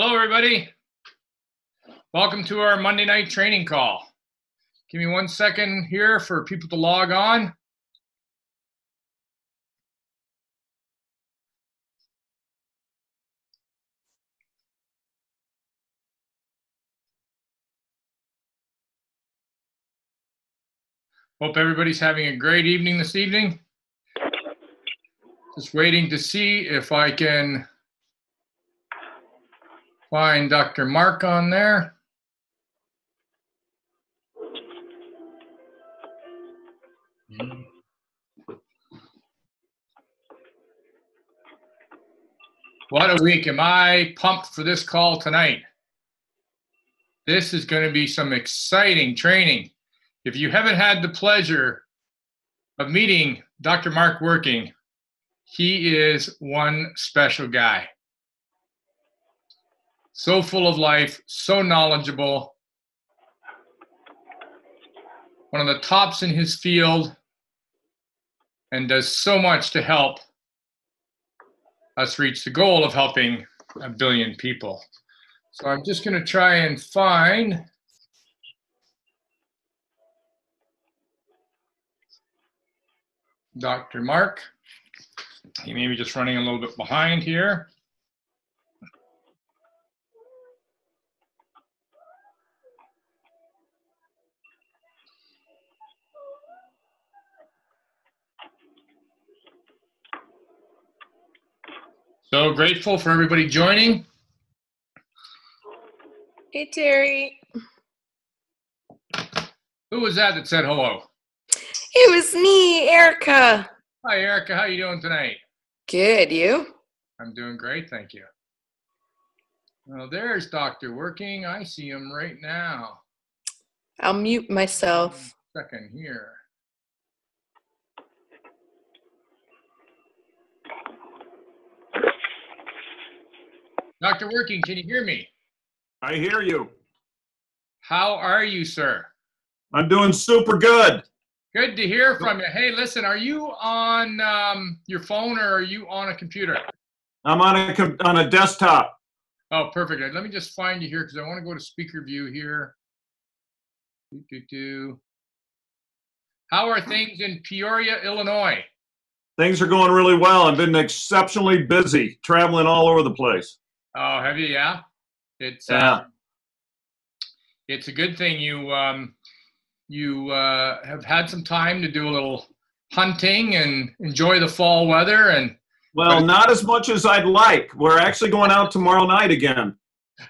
Hello, everybody. Welcome to our Monday night training call. Give me 1 second here for people to log on. Hope everybody's having a great evening this evening. Just waiting to see if I can find Dr. Mark on there. What a week. Am I pumped for this call tonight? This is going to be some exciting training. If you haven't had the pleasure of meeting Dr. Mark Working, he is one special guy. So full of life, so knowledgeable, one of the tops in his field, and does so much to help us reach the goal of helping 1 billion people. So I'm just going to try and find Dr. Mark. He may be just running a little bit behind here. So grateful for everybody joining. Hey, Terry. Who was that said hello? It was me, Erica. Hi, Erica. How you doing tonight? Good, you? I'm doing great, thank you. Well, there's Dr. Working. I see him right now. I'll mute myself. Second here. Dr. Working, can you hear me? I hear you. How are you, sir? I'm doing super good. Good to hear from you. Hey, listen, are you on your phone or are you on a computer? I'm on a desktop. Oh, perfect. Let me just find you here because I want to go to speaker view here. How are things in Peoria, Illinois? Things are going really well. I've been exceptionally busy traveling all over the place. Oh, have you? Yeah. It's a good thing you have had some time to do a little hunting and enjoy the fall weather. And well, not as much as I'd like. We're actually going out tomorrow night again.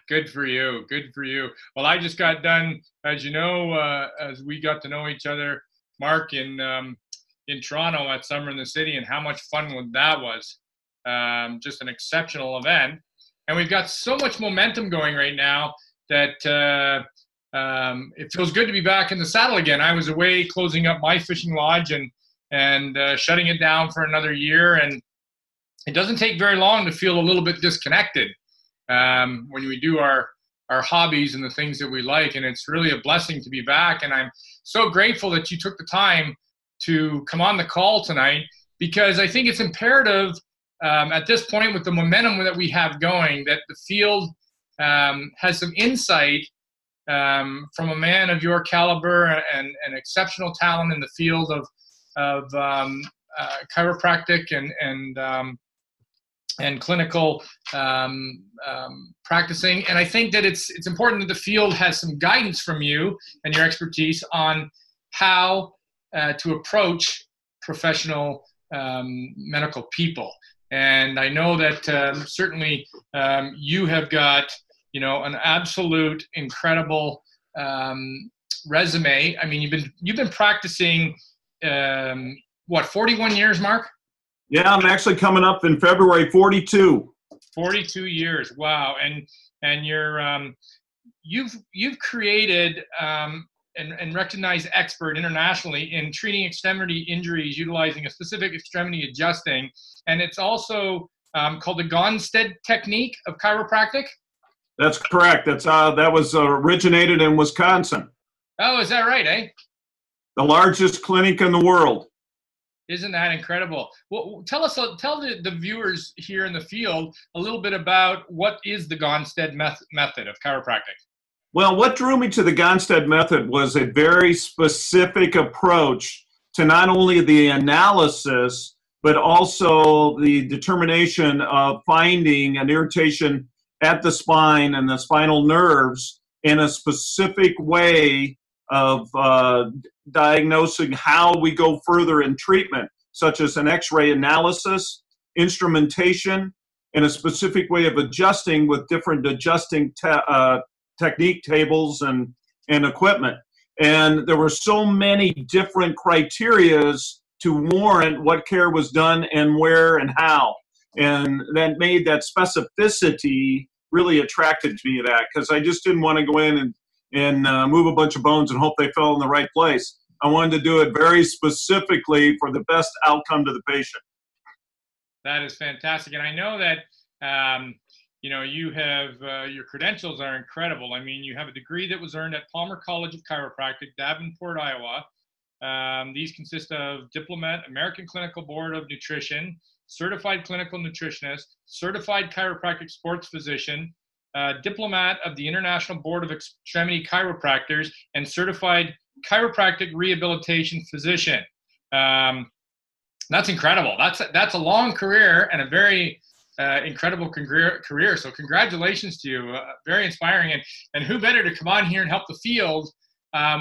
Good for you. Good for you. Well, I just got done, as you know, as we got to know each other, Mark, in Toronto at Summer in the City, and how much fun that was. Just an exceptional event. And we've got so much momentum going right now that it feels good to be back in the saddle again. I was away closing up my fishing lodge and shutting it down for another year. And it doesn't take very long to feel a little bit disconnected when we do our hobbies and the things that we like. And it's really a blessing to be back. And I'm so grateful that you took the time to come on the call tonight, because I think it's imperative at this point, with the momentum that we have going, that the field has some insight from a man of your caliber and exceptional talent in the field of chiropractic and clinical practicing. And I think that it's important that the field has some guidance from you and your expertise on how to approach professional medical people. And I know that certainly you have got, an absolute incredible resume. I mean, you've been practicing 41 years, Mark? Yeah, I'm actually coming up in February 42. 42 years. Wow. And you've created and recognized expert internationally in treating extremity injuries utilizing a specific extremity adjusting. And it's also called the Gonstead technique of chiropractic. That's correct. That was originated in Wisconsin. Oh, is that right, eh? The largest clinic in the world. Isn't that incredible? Well, tell the viewers here in the field a little bit about what is the Gonstead method of chiropractic. Well, what drew me to the Gonstead method was a very specific approach to not only the analysis, but also the determination of finding an irritation at the spine and the spinal nerves in a specific way of diagnosing how we go further in treatment, such as an X-ray analysis, instrumentation, and a specific way of adjusting with different adjusting technique tables and equipment. And there were so many different criterias to warrant what care was done and where and how. And that made that specificity really attracted to me, that because I just didn't want to go in and move a bunch of bones and hope they fell in the right place. I wanted to do it very specifically for the best outcome to the patient. That is fantastic. And I know that, you have, your credentials are incredible. I mean, you have a degree that was earned at Palmer College of Chiropractic, Davenport, Iowa. These consist of Diplomat, American Clinical Board of Nutrition, Certified Clinical Nutritionist, Certified Chiropractic Sports Physician, Diplomat of the International Board of Extremity Chiropractors, and Certified Chiropractic Rehabilitation Physician. That's incredible. That's a long career and a very incredible career. So congratulations to you. Very inspiring. And who better to come on here and help the field?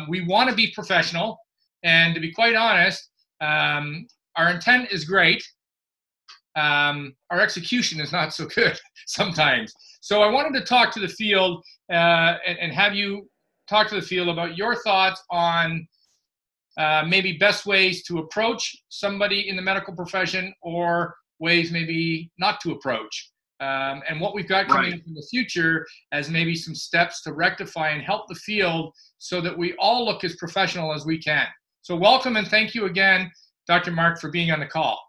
We want to be professional. And to be quite honest, our intent is great. Our execution is not so good sometimes. So I wanted to talk to the field and have you talk to the field about your thoughts on maybe best ways to approach somebody in the medical profession, or ways maybe not to approach, and what we've got coming up in the future as maybe some steps to rectify and help the field so that we all look as professional as we can. So welcome and thank you again, Dr. Mark, for being on the call.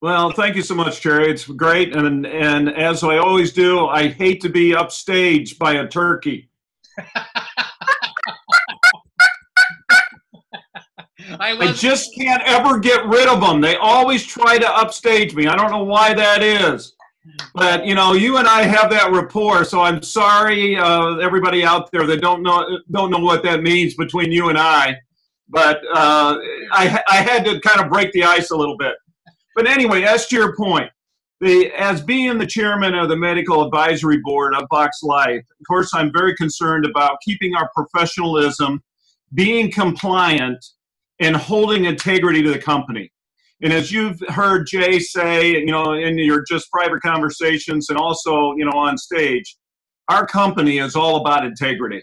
Well, thank you so much, Terry. It's great. And as I always do, I hate to be upstaged by a turkey. I just can't ever get rid of them. They always try to upstage me. I don't know why that is. But, you and I have that rapport, so I'm sorry, everybody out there that don't know what that means between you and I. But I had to kind of break the ice a little bit. But anyway, as to your point, as being the chairman of the medical advisory board of Box Life, of course, I'm very concerned about keeping our professionalism, being compliant, and holding integrity to the company. And as you've heard Jay say, in your just private conversations and also, on stage, our company is all about integrity.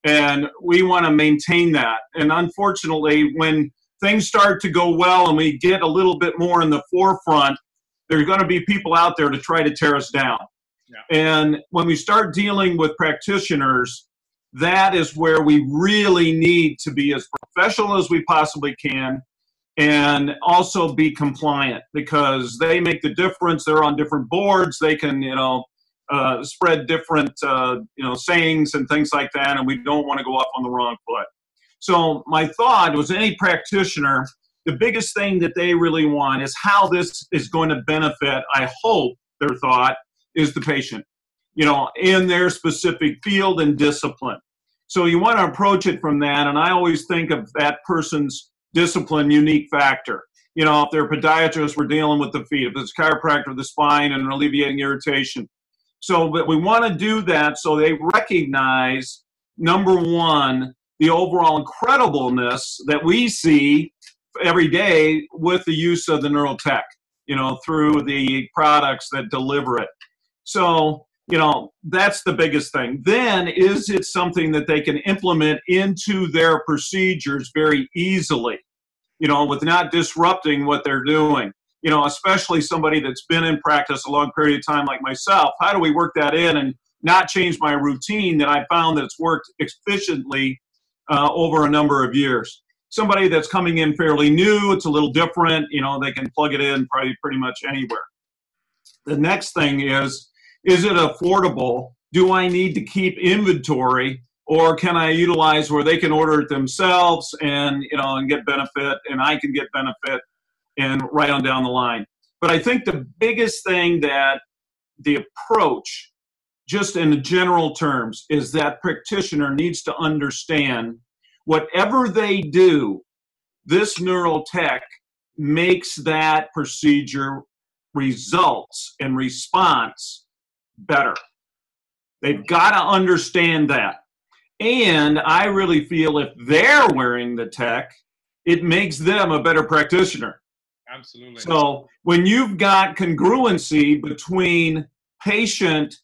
And we want to maintain that. And unfortunately, when things start to go well and we get a little bit more in the forefront, there's going to be people out there to try to tear us down. Yeah. And when we start dealing with practitioners, that is where we really need to be as professional as we possibly can, and also be compliant, because they make the difference. They're on different boards. They can, spread different, sayings and things like that, and we don't want to go off on the wrong foot. So my thought was, any practitioner, the biggest thing that they really want is how this is going to benefit, I hope their thought is the patient, in their specific field and discipline. So you want to approach it from that, and I always think of that person's discipline unique factor. If they're a podiatrist, we're dealing with the feet. If it's a chiropractor, the spine and alleviating irritation. So, but we want to do that so they recognize, number one, the overall incredibleness that we see every day with the use of the neurotech, through the products that deliver it. So, that's the biggest thing. Then, is it something that they can implement into their procedures very easily, with not disrupting what they're doing? Especially somebody that's been in practice a long period of time like myself. How do we work that in and not change my routine that I found that's worked efficiently over a number of years? Somebody that's coming in fairly new, it's a little different, they can plug it in probably pretty much anywhere. The next thing is it affordable? Do I need to keep inventory, or can I utilize where they can order it themselves and, and get benefit, and I can get benefit? and right on down the line. But I think the biggest thing that the approach, just in general terms, is that practitioner needs to understand whatever they do, this neural tech makes that procedure results and response better. They've got to understand that. And I really feel if they're wearing the tech, it makes them a better practitioner. Absolutely. So when you've got congruency between patient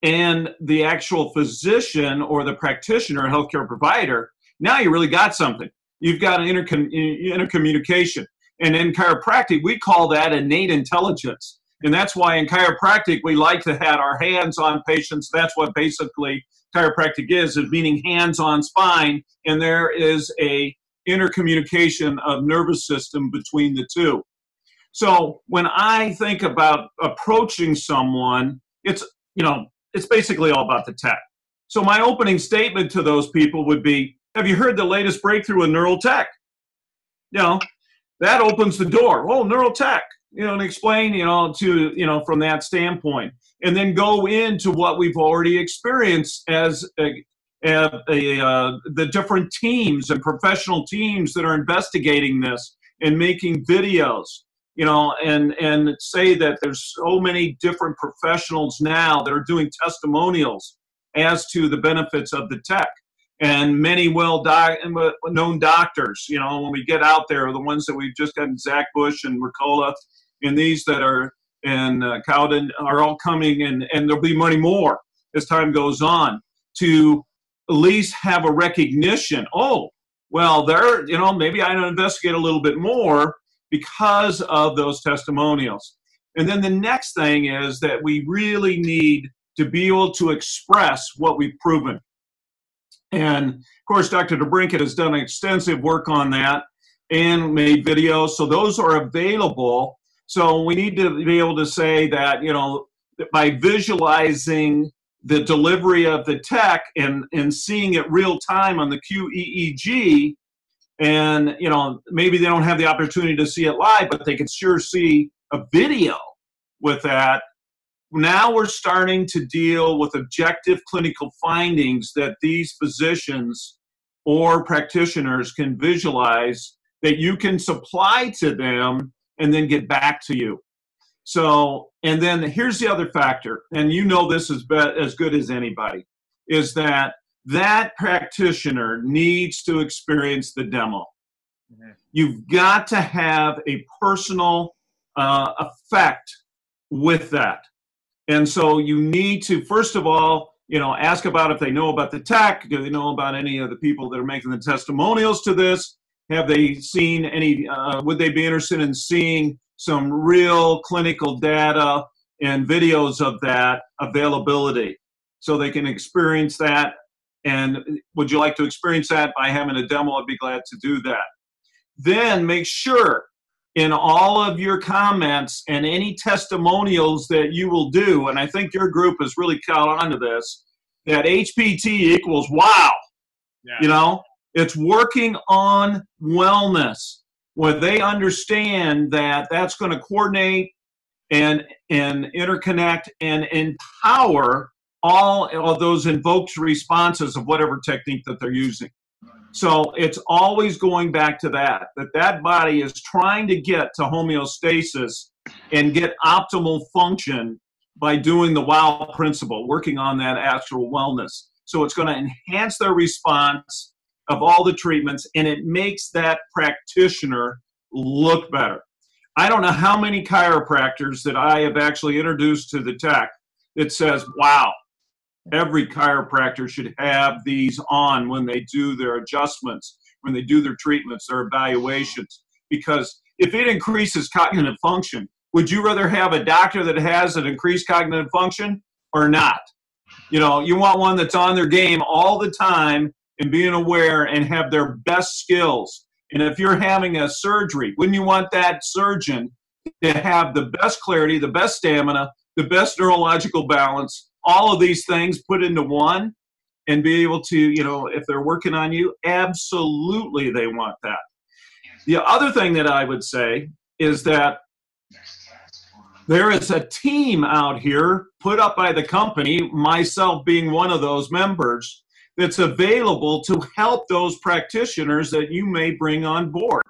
and the actual physician or the practitioner, healthcare provider, now you really got something. You've got an intercommunication. And in chiropractic, we call that innate intelligence. And that's why in chiropractic, we like to have our hands on patients. That's what basically chiropractic is meaning hands-on spine. And there is a intercommunication of nervous system between the two. So when I think about approaching someone, it's basically all about the tech. So my opening statement to those people would be, have you heard the latest breakthrough in neural tech? That opens the door. Oh, neural tech, and explain, from that standpoint. And then go into what we've already experienced as the different teams and professional teams that are investigating this and making videos, and say that there's so many different professionals now that are doing testimonials as to the benefits of the tech. And many well-known doctors, when we get out there, the ones that we've just gotten, Zach Bush and Ricola, and these that are in Cowden are all coming, and there'll be many more as time goes on, to at least have a recognition. Oh, well, maybe I investigate a little bit more because of those testimonials. And then the next thing is that we really need to be able to express what we've proven. And of course, Dr. DeBrincat has done extensive work on that and made videos. So those are available. So we need to be able to say that, by visualizing the delivery of the tech and seeing it real time on the QEEG, and, maybe they don't have the opportunity to see it live, but they can sure see a video with that. Now we're starting to deal with objective clinical findings that these physicians or practitioners can visualize that you can supply to them and then get back to you. So, and then here's the other factor, and this is as good as anybody, is that practitioner needs to experience the demo. Mm-hmm. You've got to have a personal effect with that. And so you need to, first of all, ask about if they know about the tech. Do they know about any of the people that are making the testimonials to this? Have they seen any, would they be interested in seeing some real clinical data and videos of that availability so they can experience that? And would you like to experience that by having a demo? I'd be glad to do that. Then make sure in all of your comments and any testimonials that you will do, and I think your group has really caught on to this, that HPT equals wow. Yeah. It's working on wellness, where they understand that that's going to coordinate and interconnect and empower all of those invoked responses of whatever technique that they're using. So it's always going back to that body is trying to get to homeostasis and get optimal function by doing the WOW principle, working on that actual wellness. So it's going to enhance their response of all the treatments, and it makes that practitioner look better. I don't know how many chiropractors that I have actually introduced to the tech that says, wow, every chiropractor should have these on when they do their adjustments, when they do their treatments, their evaluations. Because if it increases cognitive function, would you rather have a doctor that has an increased cognitive function or not? You want one that's on their game all the time and being aware and have their best skills. And if you're having a surgery, wouldn't you want that surgeon to have the best clarity, the best stamina, the best neurological balance, all of these things put into one, and be able to, if they're working on you, absolutely they want that. The other thing that I would say is that there is a team out here put up by the company, myself being one of those members, that's available to help those practitioners that you may bring on board.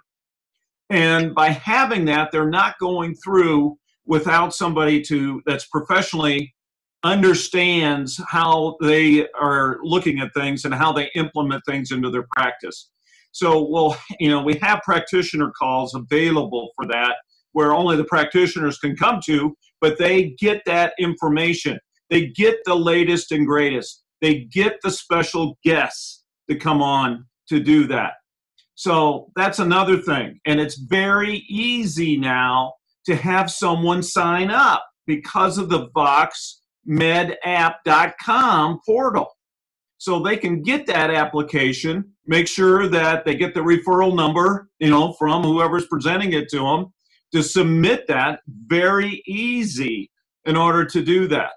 And by having that, they're not going through without somebody that's professionally understands how they are looking at things and how they implement things into their practice. So we have practitioner calls available for that, where only the practitioners can come to, but they get that information. They get the latest and greatest. They get the special guests to come on to do that. So that's another thing. And it's very easy now to have someone sign up because of the VoxMedApp.com portal. So they can get that application, make sure that they get the referral number, from whoever's presenting it to them, to submit that. Very easy in order to do that.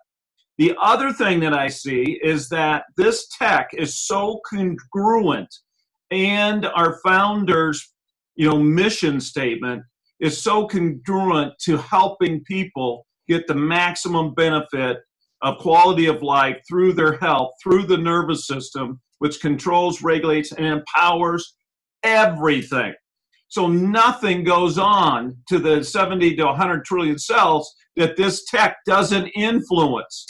The other thing that I see is that this tech is so congruent, and our founder's, mission statement is so congruent to helping people get the maximum benefit of quality of life through their health, through the nervous system, which controls, regulates, and empowers everything. So nothing goes on to the 70 to 100 trillion cells that this tech doesn't influence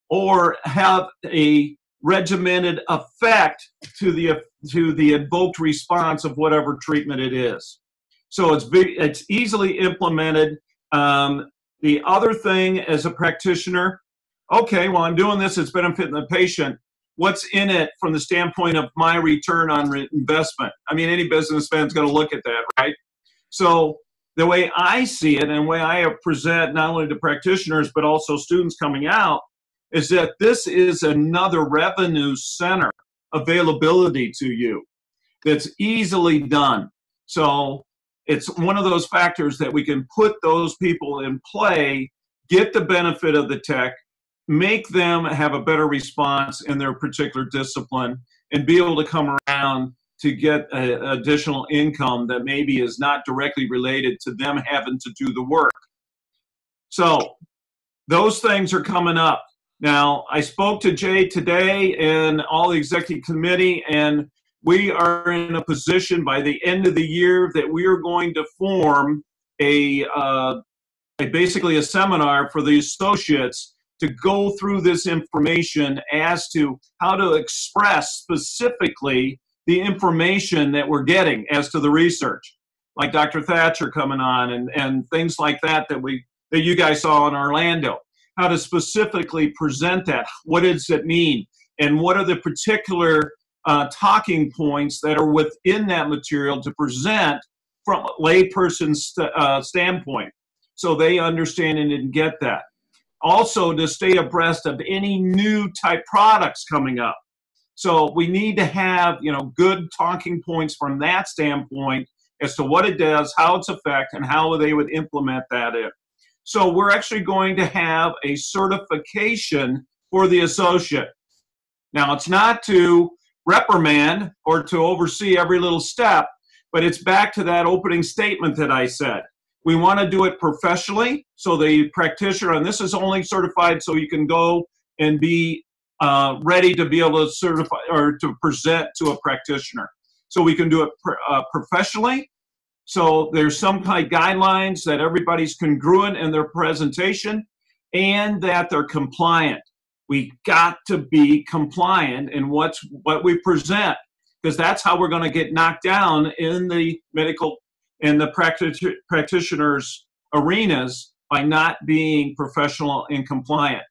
or have a regimented effect to the invoked response of whatever treatment it is. So it's easily implemented. The other thing as a practitioner, okay, well, I'm doing this, it's benefiting the patient. What's in it from the standpoint of my return on investment? I mean, any businessman's going to look at that, right? So the way I see it and the way I present not only to practitioners but also students coming out is that this is another revenue center availability to you that's easily done. So it's one of those factors that we can put those people in play, get the benefit of the tech, make them have a better response in their particular discipline, and be able to come around to get additional income that maybe is not directly related to them having to do the work. So those things are coming up. Now, I spoke to Jay today and all the executive committee, and we are in a position by the end of the year that we are going to form basically a seminar for the associates to go through this information as to how to express specifically the information that we're getting as to the research, like Dr. Thatcher coming on and things like that that you guys saw in Orlando. How to specifically present that. What does it mean? And what are the particular talking points that are within that material to present from a layperson's standpoint so they understand and get that. Also, to stay abreast of any new type products coming up. So we need to have, good talking points from that standpoint as to what it does, how it's effect, and how they would implement that in. So we're actually going to have a certification for the associate. Now, it's not to reprimand or to oversee every little step, but it's back to that opening statement that I said. We want to do it professionally, so the practitioner, and this is only certified so you can go and be ready to be able to certify or to present to a practitioner. So we can do it professionally. So there's some kind of guidelines that everybody's congruent in their presentation and that they're compliant. We got to be compliant in what we present, because that's how we're going to get knocked down in the medical and the practitioners' arenas, by not being professional and compliant.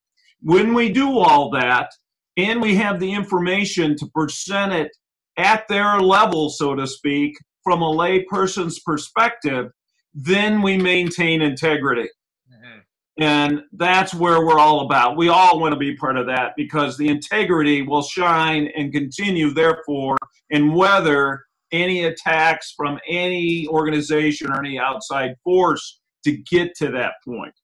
When we do all that and we have the information to present it at their level, so to speak, from a lay person's perspective, then we maintain integrity. Mm-hmm. And that's where we're all about. We all want to be part of that, because the integrity will shine and continue, therefore, and weather any attacks from any organization or any outside force to get to that point.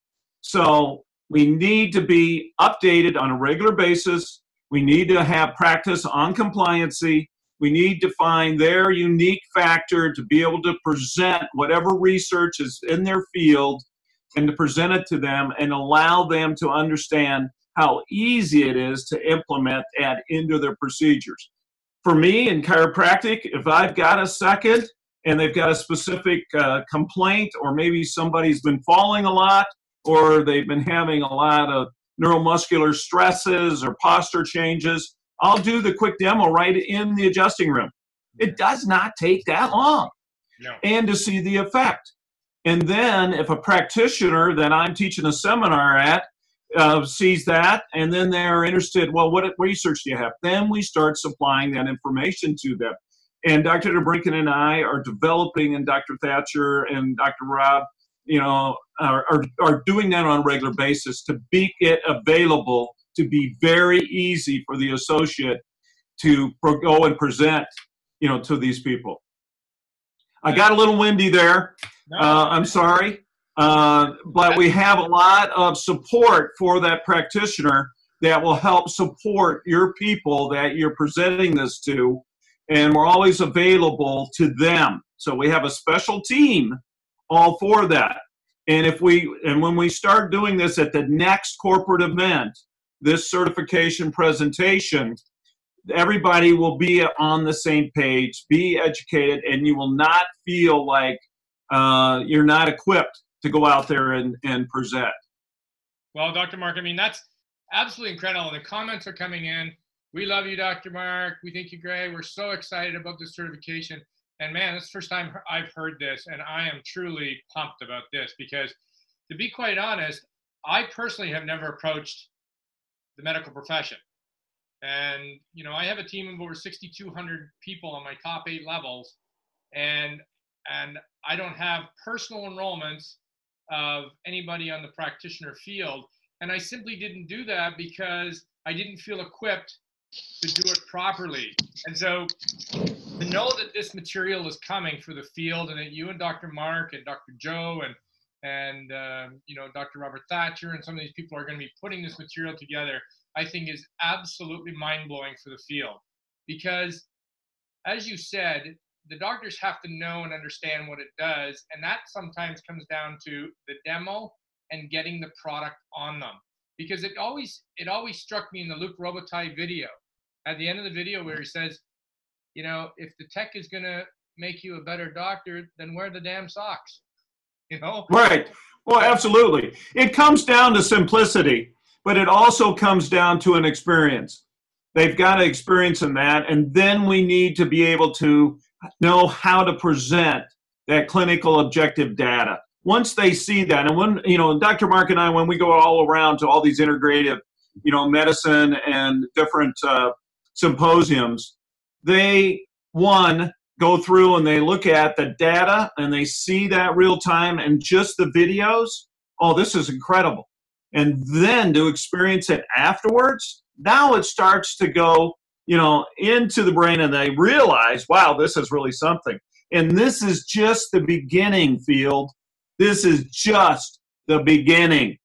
So we need to be updated on a regular basis. We need to have practice on compliancy. We need to find their unique factor to be able to present whatever research is in their field and to present it to them and allow them to understand how easy it is to implement that into their procedures. For me in chiropractic, if I've got a second and they've got a specific complaint, or maybe somebody's been falling a lot, or they've been having a lot of neuromuscular stresses or posture changes, I'll do the quick demo right in the adjusting room. It does not take that long. No. And to see the effect. And then if a practitioner that I'm teaching a seminar at sees that, and then they're interested, well, what research do you have? Then we start supplying that information to them. And Dr. DeBrinken and I are developing, and Dr. Thatcher and Dr. Rob, are doing that on a regular basis to make it available to be very easy for the associate to go and present, to these people. I got a little windy there. No. I'm sorry. But we have a lot of support for that practitioner that will help support your people that you're presenting this to, and we're always available to them. So we have a special team all for that. And when we start doing this at the next corporate event, this certification presentation, everybody will be on the same page, be educated, and you will not feel like you're not equipped to go out there and present. Well, Dr. Mark, I mean, that's absolutely incredible. The comments are coming in. We love you, Dr. Mark. We think you're great. We're so excited about this certification. And man, it's the first time I've heard this, and I am truly pumped about this because, to be quite honest, I personally have never approached the medical profession. And, I have a team of over 6,200 people on my top 8 levels, and I don't have personal enrollments of anybody on the practitioner field. And I simply didn't do that because I didn't feel equipped to do it properly. And so to know that this material is coming for the field, and that you and Dr. Mark and Dr. Joe and Dr. Robert Thatcher and some of these people are going to be putting this material together, I think is absolutely mind-blowing for the field. Because, as you said, the doctors have to know and understand what it does, and that sometimes comes down to the demo and getting the product on them. Because it always struck me in the Luke Robitaille video, at the end of the video where he says, if the tech is going to make you a better doctor, then wear the damn socks, Right. Well, absolutely. It comes down to simplicity, but it also comes down to an experience. They've got to experience in that, and then we need to be able to know how to present that clinical objective data. Once they see that, and when, Dr. Mark and I, when we go all around to all these integrative, medicine and different symposiums, they, go through and they look at the data and they see that real time and just the videos. Oh, this is incredible. And then to experience it afterwards, now it starts to go, into the brain, and they realize, wow, this is really something. And this is just the beginning, field. This is just the beginning.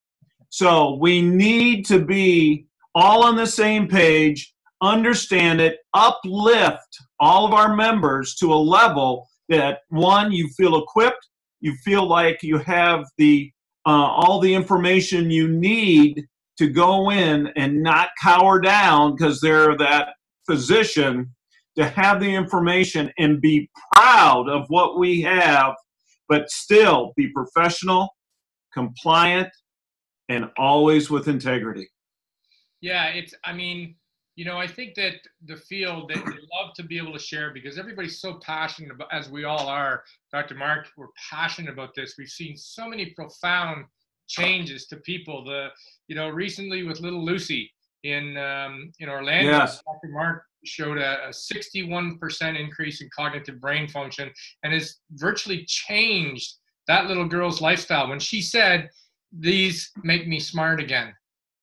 So we need to be all on the same page, understand it, uplift all of our members to a level that, one, you feel equipped, you feel like you have all the information you need to go in and not cower down because they're that physician, to have the information and be proud of what we have, but still be professional, compliant, and always with integrity. Yeah, I think that the field, they love to be able to share because everybody's so passionate about, as we all are, Dr. Mark, we're passionate about this. We've seen so many profound changes to people. Recently with little Lucy in Orlando, yes. Dr. Mark showed a 61% increase in cognitive brain function and has virtually changed that little girl's lifestyle. When she said, "These make me smart again."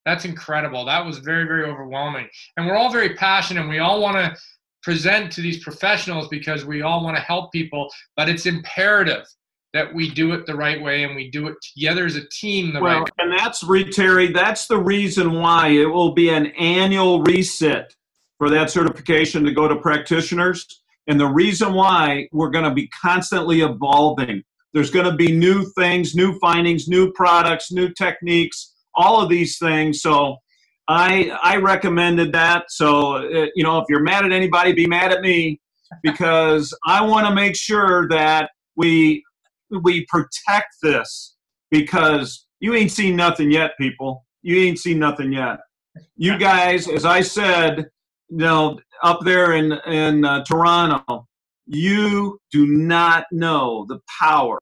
That's incredible. That was very, very overwhelming. And we're all very passionate. We all want to present to these professionals because we all want to help people, but it's imperative that we do it the right way and we do it together as a team the right way. And that's, Terry, that's the reason why it will be an annual reset for that certification to go to practitioners. And the reason why, we're going to be constantly evolving. There's going to be new things, new findings, new products, new techniques, all of these things. So I recommended that. So, if you're mad at anybody, be mad at me, because I want to make sure that we protect this, because you ain't seen nothing yet, people. You ain't seen nothing yet. You guys, as I said, up there in Toronto, you do not know the power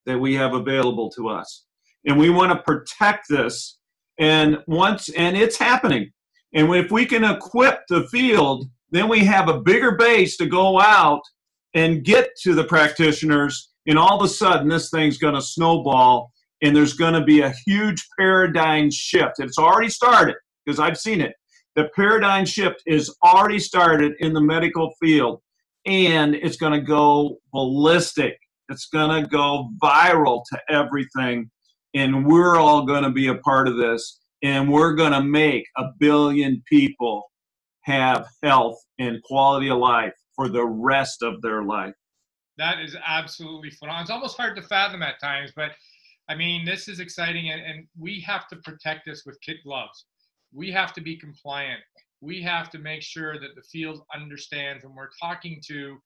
that we have available to us. And we want to protect this. And it's happening. And if we can equip the field, then we have a bigger base to go out and get to the practitioners. And all of a sudden, this thing's going to snowball, and there's going to be a huge paradigm shift. It's already started, because I've seen it. The paradigm shift is already started in the medical field, and it's going to go ballistic. It's going to go viral to everything, and we're all going to be a part of this, and we're going to make 1 billion people have health and quality of life for the rest of their life. That is absolutely phenomenal. It's almost hard to fathom at times, but I mean, this is exciting, and we have to protect this with kid gloves. We have to be compliant. We have to make sure that the field understands when we're talking to,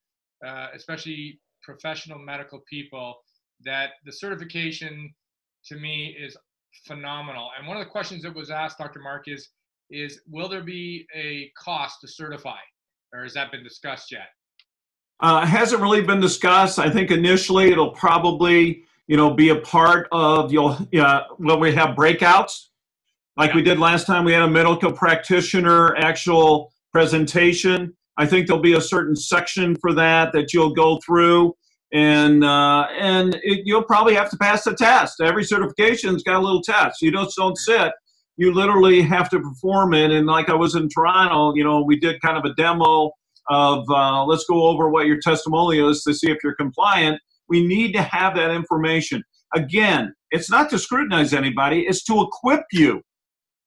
especially professional medical people, that the certification to me is phenomenal. And one of the questions that was asked, Dr. Mark, is will there be a cost to certify, or has that been discussed yet? It hasn't really been discussed. I think initially it'll probably, be a part of when we have breakouts. Like we did last time, we had a medical practitioner actual presentation. I think there'll be a certain section for that you'll go through, and you'll probably have to pass the test. Every certification's got a little test. You just don't sit. You literally have to perform it. And like I was in Toronto, we did kind of a demo of let's go over what your testimonial is to see if you're compliant. We need to have that information. Again, it's not to scrutinize anybody. It's to equip you.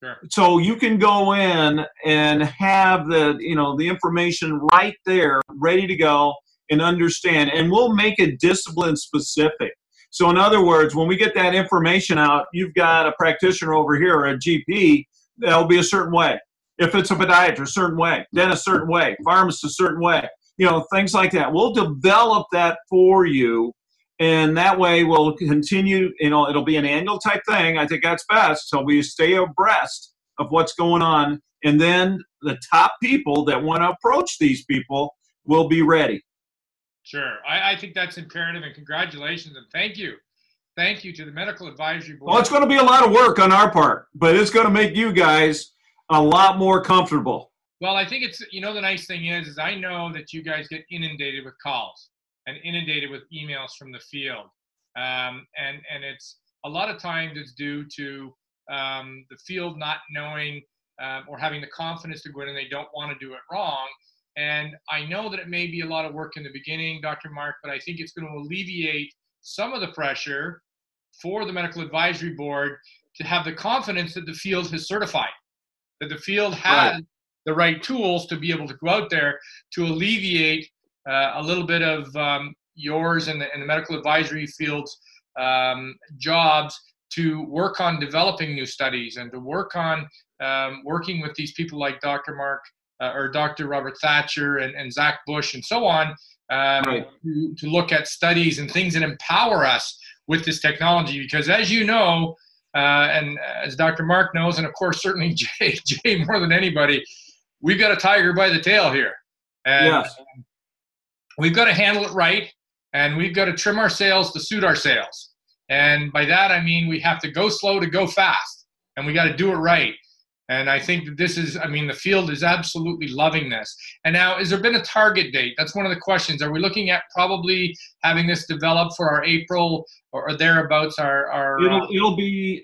Sure. So you can go in and have the information right there, ready to go, and understand. And we'll make it discipline specific. So in other words, when we get that information out, you've got a practitioner over here or a GP, that'll be a certain way. If it's a podiatrist, a certain way. Dentist, a certain way. Pharmacist, a certain way. Things like that. We'll develop that for you. And that way we'll continue, it'll be an annual type thing. I think that's best. So we stay abreast of what's going on. And then the top people that want to approach these people will be ready. Sure. I think that's imperative, and congratulations, and thank you. Thank you to the Medical Advisory Board. Well, it's going to be a lot of work on our part, but it's going to make you guys a lot more comfortable. Well, I think it's, the nice thing is I know that you guys get inundated with calls and inundated with emails from the field. And it's a lot of times it's due to the field not knowing or having the confidence to go in, and they don't want to do it wrong. And I know that it may be a lot of work in the beginning, Dr. Mark, but I think it's going to alleviate some of the pressure for the Medical Advisory Board to have the confidence that the field has certified, that the field has the right tools to be able to go out there to alleviate a little bit of yours and the medical advisory field's jobs to work on developing new studies and to work on working with these people like Dr. Mark or Dr. Robert Thatcher and Zach Bush and so on to look at studies and things that empower us with this technology. Because as you know, and as Dr. Mark knows, and of course certainly Jay more than anybody, we've got a tiger by the tail here. And yes. We've got to handle it right, and we've got to trim our sails to suit our sails. And by that, I mean we have to go slow to go fast, and we got to do it right. And I think that this is, the field is absolutely loving this. And now, has there been a target date? That's one of the questions. Are we looking at probably having this developed for our April or thereabouts? It'll be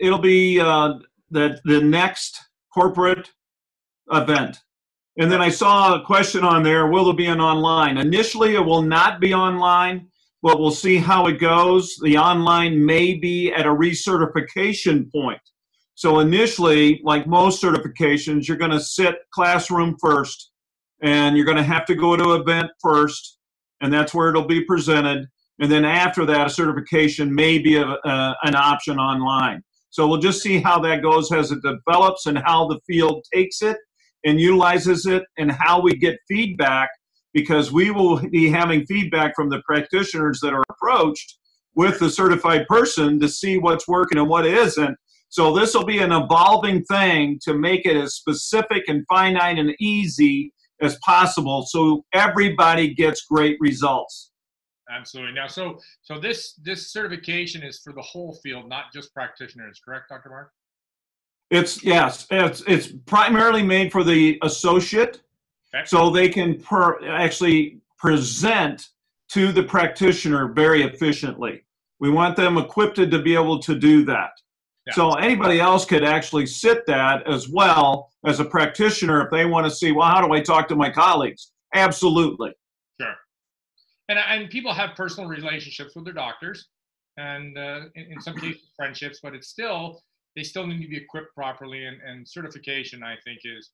the next corporate event. And then I saw a question on there, will it be an online? Initially, it will not be online, but we'll see how it goes. The online may be at a recertification point. So initially, like most certifications, you're going to sit classroom first, and you're going to have to go to an event first, and that's where it'll be presented. And then after that, a certification may be an option online. So we'll just see how that goes as it develops and how the field takes it and utilizes it and how we get feedback, because we will be having feedback from the practitioners that are approached with the certified person to see what's working and what isn't. So this will be an evolving thing to make it as specific and finite and easy as possible so everybody gets great results. Absolutely. Now, so this certification is for the whole field, not just practitioners, correct, Dr. Mark? It's primarily made for the associate, okay, so they can actually present to the practitioner very efficiently. We want them equipped to be able to do that. Yeah. So anybody else could actually sit that as well as a practitioner if they want to see, well, how do I talk to my colleagues? Absolutely. Sure. And people have personal relationships with their doctors, and in some cases friendships, but they still need to be equipped properly, and certification, I think, is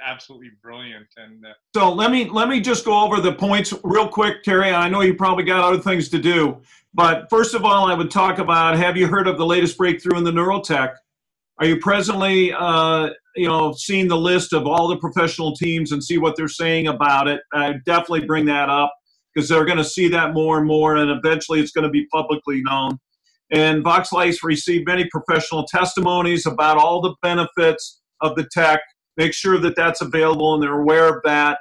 absolutely brilliant. And so let me just go over the points real quick, Terry. I know you probably got other things to do, but first of all, I would talk about, have you heard of the latest breakthrough in the neurotech? Are you presently seeing the list of all the professional teams and see what they're saying about it? I definitely bring that up, because they're going to see that more and more, and eventually it's going to be publicly known. And VoxLife's received many professional testimonies about all the benefits of the tech. Make sure that that's available and they're aware of that.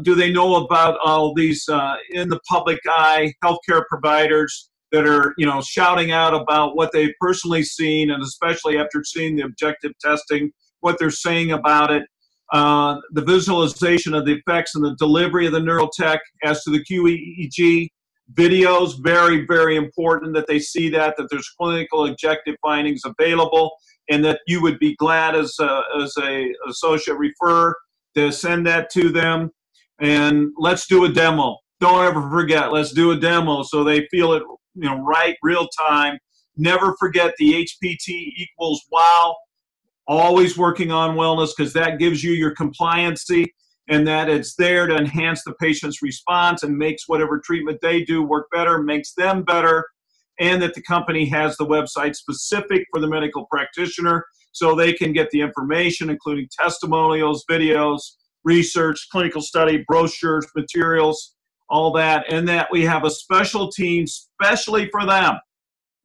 Do they know about all these in the public eye healthcare providers that are shouting out about what they've personally seen, and especially after seeing the objective testing, what they're saying about it? The visualization of the effects and the delivery of the neurotech as to the QEEG videos, very, very important that they see that there's clinical objective findings available, and that you would be glad as a associate referrer to send that to them. And let's do a demo. Don't ever forget, let's do a demo so they feel it right, real time. Never forget the HPT equals wow. Always working on wellness, because that gives you your compliancy, and that it's there to enhance the patient's response and makes whatever treatment they do work better, makes them better, and that the company has the website specific for the medical practitioner so they can get the information, including testimonials, videos, research, clinical study, brochures, materials, all that, and that we have a special team specially for them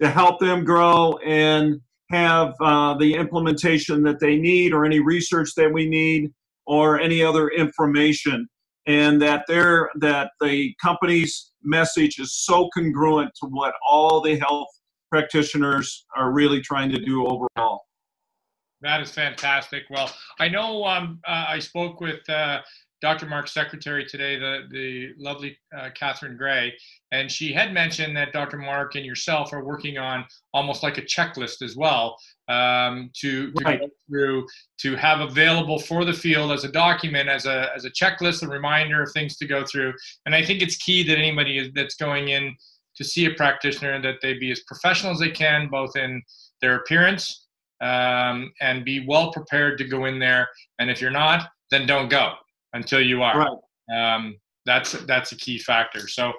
to help them grow and have the implementation that they need, or any research that we need, or any other information, and that the company's message is so congruent to what all the health practitioners are really trying to do overall. That is fantastic. Well, I know I spoke with Dr. Mark's secretary today, the lovely Catherine Gray, and she had mentioned that Dr. Mark and yourself are working on almost like a checklist as well, to right. go through, to have available for the field as a document, as a checklist, a reminder of things to go through. And I think it's key that anybody that's going in to see a practitioner, that they be as professional as they can, both in their appearance, and be well prepared to go in there. And if you're not, then don't go until you are. Right. That's a key factor. So,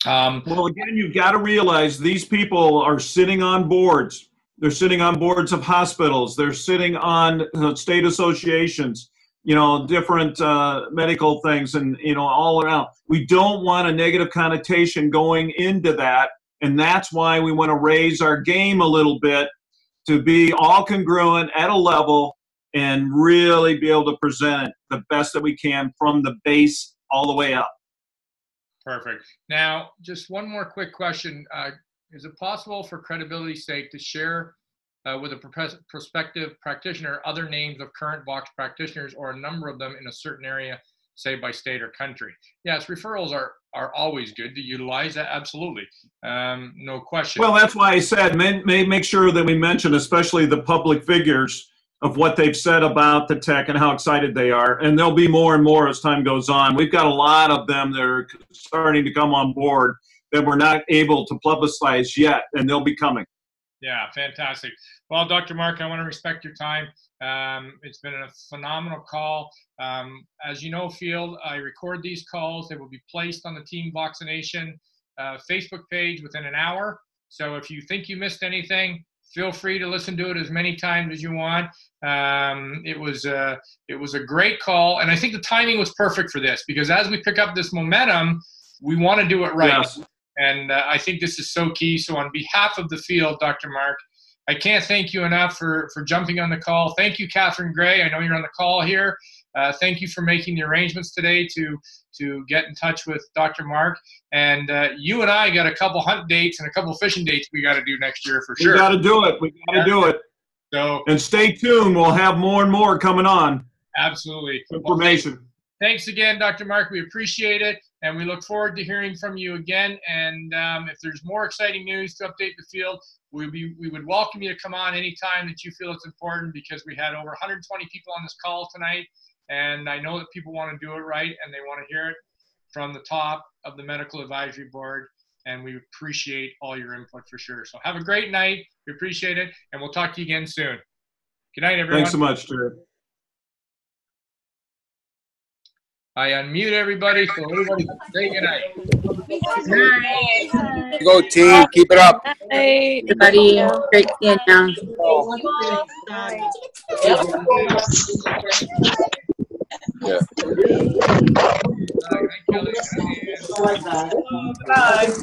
well, again, you've got to realize these people are sitting on boards. They're sitting on boards of hospitals. They're sitting on state associations, different medical things, and, all around. We don't want a negative connotation going into that. And that's why we want to raise our game a little bit to be all congruent at a level and really be able to present it the best that we can from the base all the way up. Perfect. Now, just one more quick question. Is it possible, for credibility's sake, to share with a prospective practitioner other names of current Vox practitioners, or a number of them in a certain area, say by state or country? Yes, referrals are always good to utilize. That absolutely, no question. Well, that's why I said make sure that we mention, especially the public figures, of what they've said about the tech and how excited they are. And there'll be more and more as time goes on. We've got a lot of them that are starting to come on board that we're not able to publicize yet, and they'll be coming. Yeah, fantastic. Well, Dr. Mark, I want to respect your time. It's been a phenomenal call. As you know, Field, I record these calls. They will be placed on the Team Vaccination Facebook page within an hour. So if you think you missed anything, feel free to listen to it as many times as you want. It was a great call, and I think the timing was perfect for this, because as we pick up this momentum, we want to do it right. Yes. And I think this is so key. So on behalf of the field, Dr. Mark, I can't thank you enough for jumping on the call. Thank you, Catherine Gray. I know you're on the call here. Thank you for making the arrangements today to get in touch with Dr. Mark. And you and I got a couple hunt dates and a couple fishing dates we got to do next year for sure. We got to do it. We got to do it. So, and stay tuned. We'll have more and more coming on. Absolutely. Information. Well, thanks again, Dr. Mark. We appreciate it, and we look forward to hearing from you again. And if there's more exciting news to update the field, we would welcome you to come on anytime that you feel it's important, because we had over 120 people on this call tonight, and I know that people want to do it right, and they want to hear it from the top of the Medical Advisory Board, and we appreciate all your input for sure. So have a great night. We appreciate it, and we'll talk to you again soon. Good night, everyone. Thanks so much, Terry. I unmute everybody, so everybody say good night. Go team, keep it up. Hey, Everybody, great seeing you. Yeah. Sorry, guys.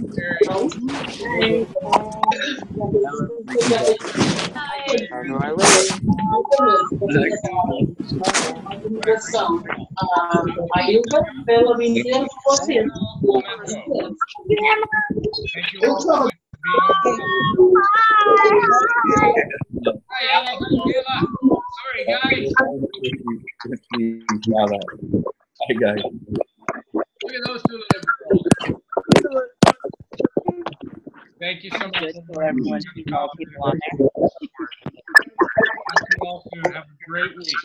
Hi, guys. Look at those two little girls. Thank you so much. Everyone, all people on there. Have a great week.